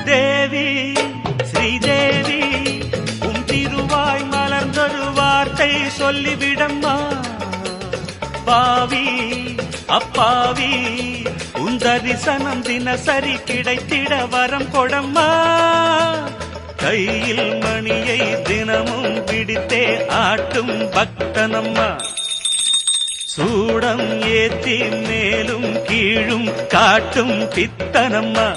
தேவி ஸ்ரீதேவி உன் திருவாய் மலர்ந்தொரு வார்த்தை சொல்லிவிடம்மா. பாவி அப்பாவி உன் தரிசனம் தினசரி கிடைத்திட வரம் கொடம்மா. கையில் மணியை தினமும் பிடித்தே ஆட்டும் பக்தனம்மா. சூடம் ஏத்தி மேலும் கீழும் காட்டும் பித்தனம்மா.